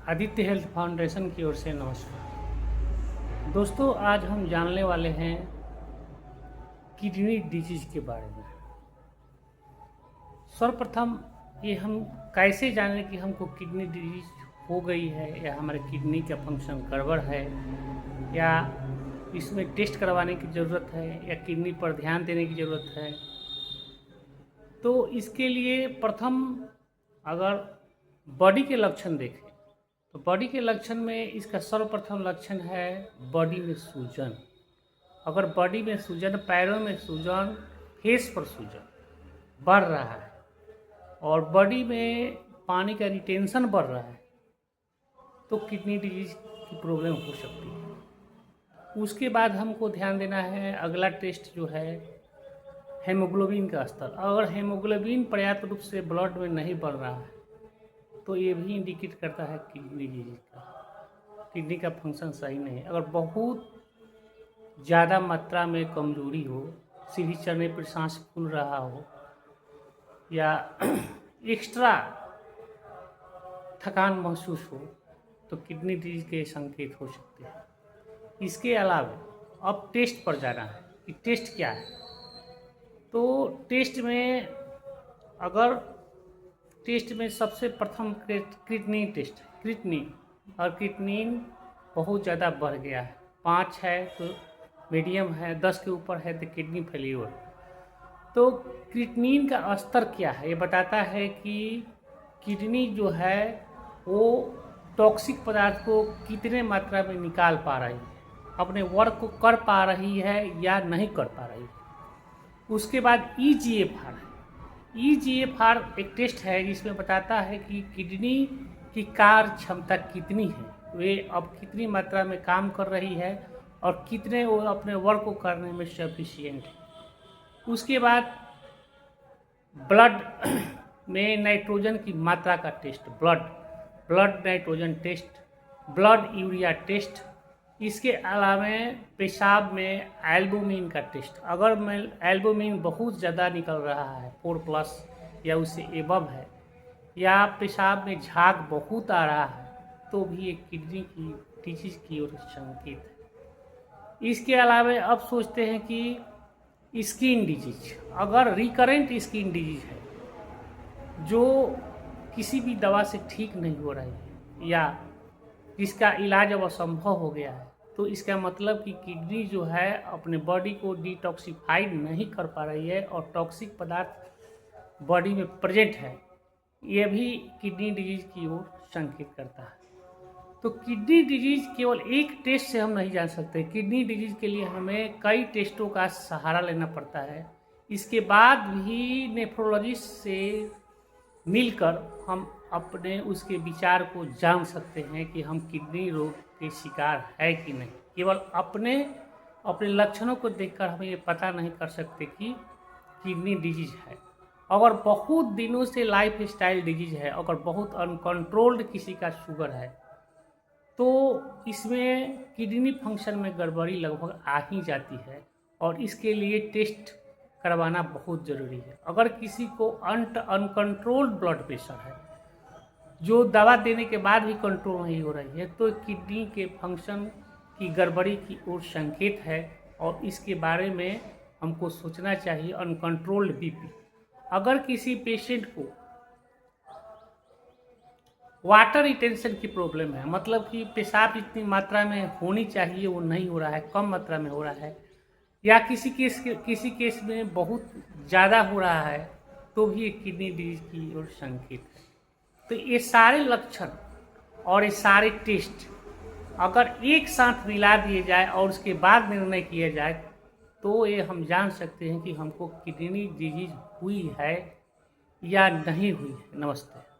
Aditya health foundation की ओर से नमस्कार दोस्तों। आज हम जानने वाले हैं किडनी डिजीज के बारे में। सर्वप्रथम ये हम कैसे जानें कि हमको किडनी डिजीज हो गई है या हमारे किडनी का फंक्शन गड़बड़ है या इसमें टेस्ट करवाने की ज़रूरत है या किडनी पर ध्यान देने की ज़रूरत है। तो इसके लिए प्रथम अगर बॉडी के लक्षण देखें तो बॉडी के लक्षण में इसका सर्वप्रथम लक्षण है बॉडी में सूजन। अगर बॉडी में सूजन, पैरों में सूजन, फेस पर सूजन बढ़ रहा है और बॉडी में पानी का रिटेंशन बढ़ रहा है तो किडनी डिजीज की प्रॉब्लम हो सकती है। उसके बाद हमको ध्यान देना है, अगला टेस्ट जो है हेमोग्लोबिन का स्तर। अगर हेमोग्लोबिन पर्याप्त रूप से ब्लड में नहीं बढ़ रहा है तो ये भी इंडिकेट करता है किडनी डिजीज का, किडनी का फंक्शन सही नहीं है। अगर बहुत ज़्यादा मात्रा में कमजोरी हो, सीढ़ी चढ़ने पर सांस फूल रहा हो या एक्स्ट्रा थकान महसूस हो तो किडनी डिजीज के संकेत हो सकते हैं। इसके अलावा अब टेस्ट पर जाना है कि टेस्ट क्या है। तो टेस्ट में अगर टेस्ट में सबसे प्रथम क्रिएटिनिन टेस्ट है, क्रिएटिनिन, और क्रिएटिनिन बहुत ज़्यादा बढ़ गया है, 5 है तो मीडियम है, 10 के ऊपर है तो किडनी फेल्योर। तो क्रिएटिनिन का स्तर क्या है, ये बताता है कि किडनी जो है वो टॉक्सिक पदार्थ को कितने मात्रा में निकाल पा रही है, अपने वर्क को कर पा रही है या नहीं कर पा रही है। उसके बाद ईजीएफआर है। ईजीएफआर एक टेस्ट है जिसमें बताता है कि किडनी की कार्य क्षमता कितनी है, वे अब कितनी मात्रा में काम कर रही है और कितने वो अपने वर्क को करने में सफिशिएंट है। उसके बाद ब्लड में नाइट्रोजन की मात्रा का test, blood nitrogen test, blood urea test. इसके अलावा पेशाब में एल्बुमिन का टेस्ट। अगर एल्बुमिन बहुत ज़्यादा निकल रहा है, 4+ या उससे एबव है, या पेशाब में झाग बहुत आ रहा है तो भी एक किडनी की डिजीज की ओर संकेत है। इसके अलावा अब सोचते हैं कि स्किन डिजीज, अगर रिकरेंट स्किन डिजीज है जो किसी भी दवा से ठीक नहीं हो रही है या जिसका इलाज अब असंभव हो गया है, तो इसका मतलब कि किडनी जो है अपने बॉडी को डिटॉक्सिफाइड नहीं कर पा रही है और टॉक्सिक पदार्थ बॉडी में प्रेजेंट है, ये भी किडनी डिजीज की ओर संकेत करता है। तो किडनी डिजीज केवल एक टेस्ट से हम नहीं जान सकते। किडनी डिजीज के लिए हमें कई टेस्टों का सहारा लेना पड़ता है। इसके बाद भी नेफ्रोलॉजिस्ट से मिलकर हम अपने उसके विचार को जान सकते हैं कि हम किडनी रोग के शिकार है कि नहीं। केवल अपने लक्षणों को देखकर हम ये पता नहीं कर सकते कि किडनी डिजीज है। अगर बहुत दिनों से लाइफ स्टाइल डिजीज है, अगर बहुत अनकंट्रोल्ड किसी का शुगर है तो इसमें किडनी फंक्शन में गड़बड़ी लगभग आ ही जाती है और इसके लिए टेस्ट करवाना बहुत ज़रूरी है। अगर किसी को अनकंट्रोल्ड ब्लड प्रेशर है जो दवा देने के बाद भी कंट्रोल नहीं हो रही है तो किडनी के फंक्शन की गड़बड़ी की ओर संकेत है और इसके बारे में हमको सोचना चाहिए। अनकंट्रोल्ड बीपी, अगर किसी पेशेंट को वाटर रिटेंशन की प्रॉब्लम है, मतलब कि पेशाब जितनी मात्रा में होनी चाहिए वो नहीं हो रहा है, कम मात्रा में हो रहा है, या किसी केस में बहुत ज़्यादा हो रहा है तो भी एक किडनी डिजीज की ओर संकेत है। तो ये सारे लक्षण और ये सारे टेस्ट अगर एक साथ मिला दिए जाए और उसके बाद निर्णय किया जाए तो ये हम जान सकते हैं कि हमको किडनी डिजीज हुई है या नहीं हुई है। नमस्ते।